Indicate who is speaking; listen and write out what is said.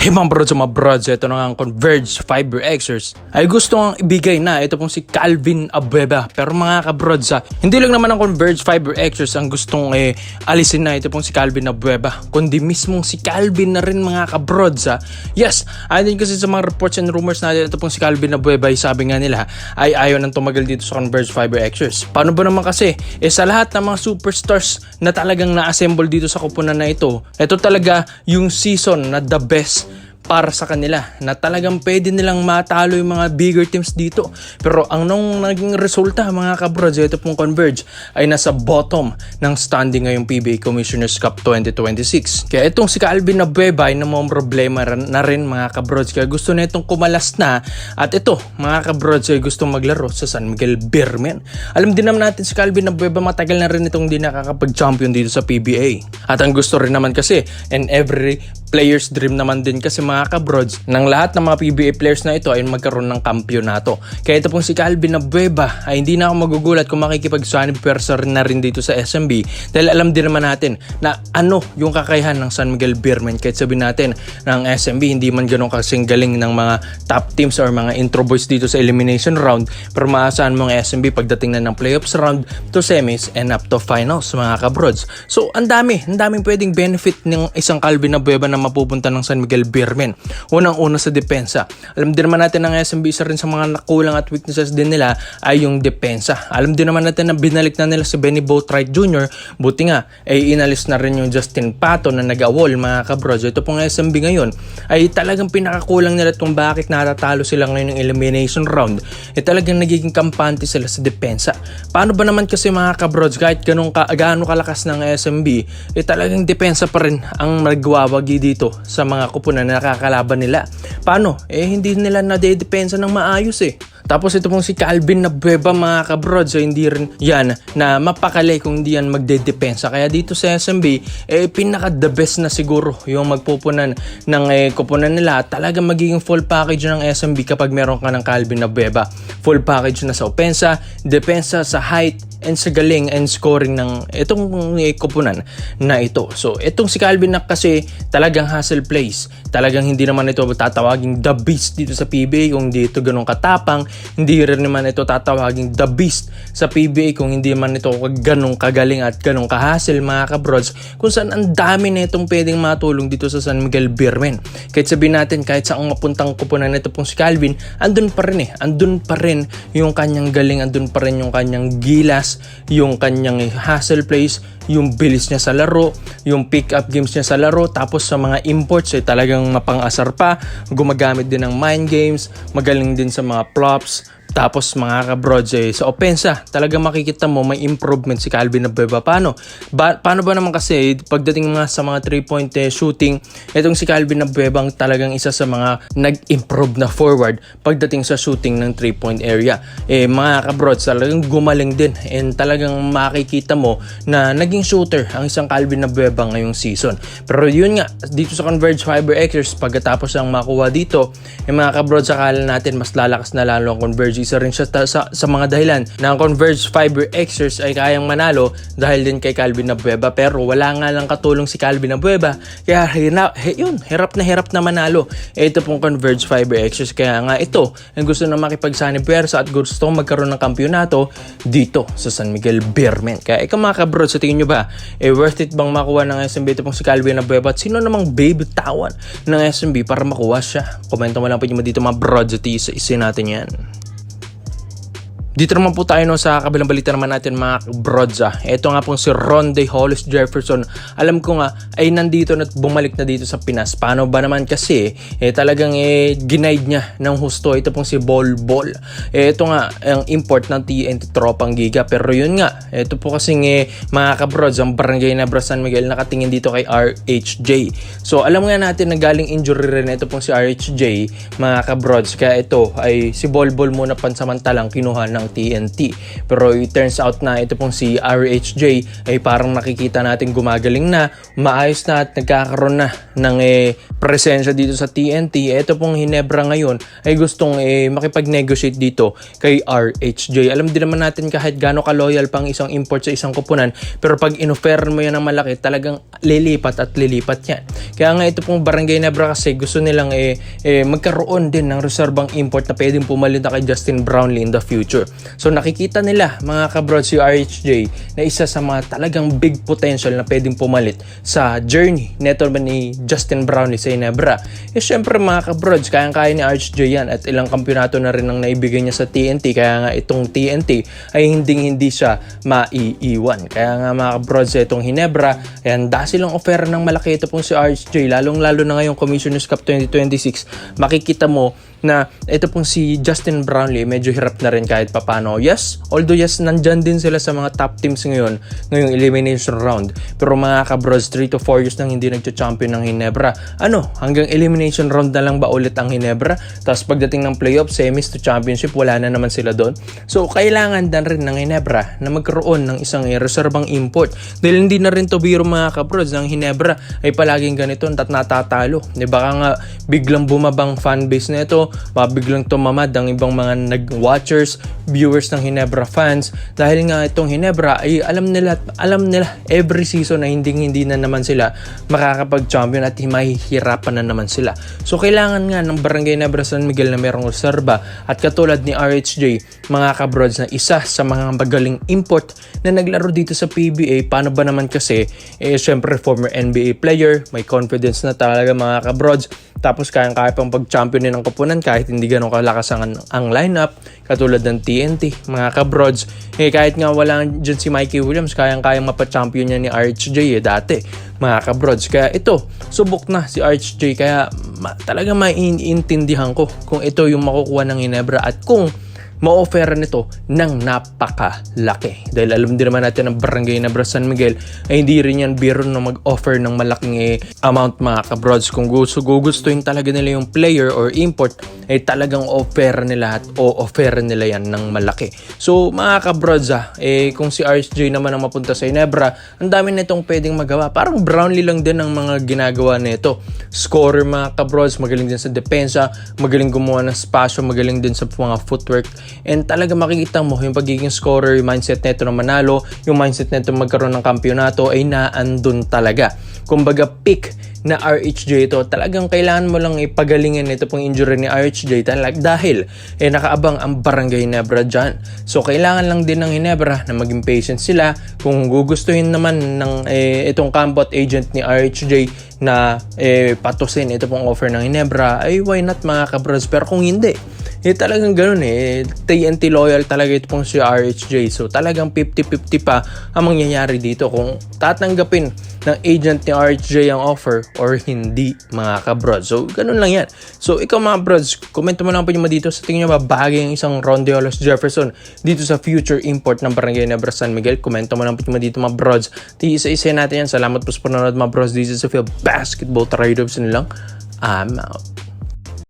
Speaker 1: Hey mga brods, ito na nga ang Converge Fiber Xers ay gusto nga ibigay na ito pong si Calvin Abueva. Pero mga kabrods, hindi lang naman ang Converge Fiber Xers ang gustong alisin na ito pong si Calvin Abueva, kundi mismong si Calvin na rin mga kabrods. Yes, ayon kasi sa mga reports and rumors natin, ito pong si Calvin Abueva ay sabi nga nila ay ayaw nang tumagal dito sa Converge Fiber Xers. Paano ba naman kasi? Sa lahat ng mga superstars na talagang na-assemble dito sa kupunan na ito talaga yung season na the best para sa kanila, na talagang pwede nilang matalo yung mga bigger teams dito. Pero ang naging resulta mga kabrods, ito pong Converge ay nasa bottom ng standing ngayong PBA Commissioner's Cup 2026. Kaya itong si Calvin Abueva ay namang problema na rin mga kabrods, kaya gusto na itong kumalas na. At ito mga kabrods ay gustong maglaro sa San Miguel Beermen. Alam din naman natin si Calvin Abueva, matagal na rin itong di nakakapag-champion dito sa PBA. At ang gusto rin naman kasi, and every player's dream naman din kasi mga kabrods, ng lahat ng mga PBA players na ito ay magkaroon ng kampyonato. Kaya ito pong si Calvin Abueva ay hindi na ako magugulat kung makikipag-sunny pwersa na rin dito sa SMB, dahil alam din naman natin na ano yung kakayahan ng San Miguel Beermen. Kahit sabihin natin ng SMB hindi man ganun kasing galing ng mga top teams or mga intro boys dito sa elimination round, pero maasahan mo ang SMB pagdating na ng playoffs round to semis and up to finals mga kabrods. So ang daming pwedeng benefit ng isang Calvin Abueva na mapupunta ng San Miguel Beermen. Unang-una sa depensa. Alam din naman natin ng SMB, isa rin sa mga nakulang at weaknesses din nila ay yung depensa. Alam din naman natin na binalik na nila si Benny Boatwright Jr. Buti nga, inalis na rin yung Justin Pato na nag-awol mga kabrods. Ito pong SMB ngayon ay talagang pinakakulang nila kung bakit natatalo sila ngayon ng elimination round. Talagang nagiging kampante sila sa depensa. Paano ba naman kasi mga kabrods, kahit gaano kalakas ng SMB, talagang depensa pa rin ang nagwawagi dito sa mga kupunan na nakakalaban nila. Paano? Hindi nila nadedepensa ng maayos Tapos ito pong si Calvin Abueva mga kabrods, so hindi rin yan na mapakali kung hindi yan magdedepensa. Kaya dito sa SMB, pinaka the best na siguro yung magpupunan ng kupunan nila. Talaga magiging full package ng SMB kapag meron ka ng Calvin Abueva. Full package na sa opensa, depensa, sa height, and sa galing and scoring ng itong kupunan na ito. So itong si Calvin na kasi talagang hustle plays. Talagang hindi naman ito tatawaging the beast dito sa PBA kung dito ganun katapang. Hindi rin naman ito tatawaging the beast sa PBA kung hindi man ito ganun kagaling at ganun kahasel mga kabrods, kung saan ang dami na itong pwedeng matulong dito sa San Miguel Beermen. Kahit sabihin natin, kahit saan mapuntang kupunan nito pong si Calvin, andun pa rin yung kanyang galing, andun pa rin yung kanyang gilas, yung kanyang hustle plays, yung bilis niya sa laro, yung pick up games niya sa laro. Tapos sa mga imports talagang mapang-asar pa, gumagamit din ng mind games, magaling din sa mga props. Tapos mga kabrods, sa opensa talaga makikita mo may improvement si Calvin Abueva. Paano ba naman kasi pagdating nga sa mga 3-point shooting, itong si Calvin Abueva ang talagang isa sa mga nag-improve na forward pagdating sa shooting ng 3-point area. Mga kabrods, talagang gumaling din, and talagang makikita mo na naging shooter ang isang Calvin Abueva ngayong season. Pero yun nga, dito sa Converge Fiber Xers, pagkatapos ang makuha dito, mga kabrods, akala natin mas lalakas na lalo ang Converge. Isa rin siya sa mga dahilan na ang Converge Fiber Xers ay kayang manalo dahil din kay Calvin Abueva. Pero wala nga lang katulong si Calvin Abueva, kaya hirap na manalo ito pong Converge Fiber Xers. Kaya nga ito ang gusto na makipag-sunny pwersa at gusto magkaroon ng kampyonato dito sa San Miguel Beermen. Kaya ikaw mga kabrods, sa tingin nyo ba worth it bang makuha ng SMB ito pong si Calvin Abueva, at sino namang bibitawan ng SMB para makuha siya? Komento mo lang po nyo dito mga brods, at isin natin yan. Dito naman po tayo sa kabilang balita naman natin mga brods. Ito nga pong si Ronde Hollis Jefferson. Alam ko nga ay nandito at bumalik na dito sa Pinas. Paano ba naman kasi talagang ginaid niya ng husto ito pong si Bol Bol. Ito nga ang import ng TNT Tropang Giga. Pero yun nga, ito po kasing mga kabrods, ang Barangay Nebra San Miguel nakatingin dito kay RHJ. So alam nga natin na galing injury rin ito pong si RHJ mga kabrods. Kaya ito ay si Bol Bol muna pansamantalang kinuha ng ng TNT. Pero it turns out na ito pong si RHJ ay parang nakikita natin gumagaling na, maayos na at nagkakaroon na ng presensya dito sa TNT. Ito pong Ginebra ngayon ay gustong makipag-negotiate dito kay RHJ. Alam din naman natin kahit gaano ka-loyal pang isang import sa isang koponan, pero pag in-offer mo yan ng malaki, talagang lilipat at lilipat yan. Kaya nga ito pong Barangay Ginebra kasi gusto nilang magkaroon din ng reserbang import na pwedeng pumalit na kay Justin Brownlee in the future. So nakikita nila mga kabrod si RHJ na isa sa mga talagang big potential na pwedeng pumalit sa journey neto ba ni Justin Brownlee sa Ginebra. Syempre mga kabrods, kayang-kaya ni RHJ yan at ilang kampyonato na rin ang naibigay niya sa TNT, kaya nga itong TNT ay hindi siya maiiwan. Kaya nga mga kabrods, itong Ginebra, handa silang offer ng malaki. Ito pong si RHJ, lalong-lalo na ngayong Commissioner's Cup 2026, makikita mo na ito pong si Justin Brownlee medyo hirap na rin kahit papano. Yes, although nandyan din sila sa mga top teams ngayong elimination round. Pero mga kabros, 3 to 4 years nang hindi nagcha-champion ng Ginebra. Hanggang elimination round na lang ba ulit ang Ginebra? Tapos pagdating ng playoff, semis to championship, wala na naman sila doon. So, kailangan din rin ng Ginebra na magkaroon ng isang reserbang import. Dahil hindi na rin to biro mga kabros, ng Ginebra ay palaging ganito at natatalo. Baka nga biglang bumabang fanbase na ito, biglang tumamad ang ibang mga nag-watchers, viewers ng Ginebra fans, dahil nga itong Ginebra ay alam nila every season na hindi na naman sila makakapag-champion at mahihirapan na naman sila. So kailangan nga ng Barangay Ginebra San Miguel na merong reserba, at katulad ni RHJ mga kabrods na isa sa mga magaling import na naglaro dito sa PBA. Paano ba naman kasi syempre former NBA player, may confidence na talaga mga kabrods, tapos kaya pang pag-championin ng koponan kahit hindi ganun kalakas ang lineup, katulad ng TNT mga kabrods. Kahit nga wala dyan si Mikey Williams, kayang mapa-champion niya ni RHJ dati mga kabrods. Kaya ito, subok na si RHJ, kaya talaga maiintindihan ko kung ito yung makukuha ng Ginebra at kung ma-offeran nito ng napakalaki. Dahil alam din naman natin ang Barangay Ginebra San Miguel ay hindi rin yan biro na mag-offer ng malaking amount mga kabrods. Kung gugustuhin talaga nila yung player or import, ay talagang offer nila at o-offer nila yan ng malaki. So mga kabrods, kung si RHJ naman ang mapunta sa Ginebra, ang dami na itong pwedeng magawa. Parang Brownlee lang din ang mga ginagawa nito. Scorer mga kabrods, magaling din sa depensa, magaling gumawa ng spasyo, magaling din sa mga footwork. And talaga makikita mo yung pagiging scorer, yung mindset neto na manalo, yung mindset neto magkaroon ng kampyonato ay naandun talaga. Kumbaga pick na RHJ ito, talagang kailangan mo lang ipagalingan ito pong injury ni RHJ dahil nakaabang ang Barangay Ginebra dyan. So kailangan lang din ng Ginebra na maging patient sila. Kung gugustuhin naman ng itong combat agent ni RHJ na patusin ito pong offer ng Ginebra, ay why not mga kabros. Pero kung hindi, talagang ganun TNT loyal talaga ito pong si RHJ. So talagang 50-50 pa ang mangyayari dito kung tatanggapin ng agent ni RHJ ang offer or hindi mga kabrods. So ganun lang yan. So ikaw mga brods, komento mo lang po nyo dito sa tingin nyo ba bagay ang isang Rondeolos Jefferson dito sa future import ng Barangay Ginebra San Miguel. Komento mo lang po nyo dito mga brods. Isa-isa natin yan. Salamat po sa panonood mga brods. This is a Phil Basketball Trade-offs lang. I'm out.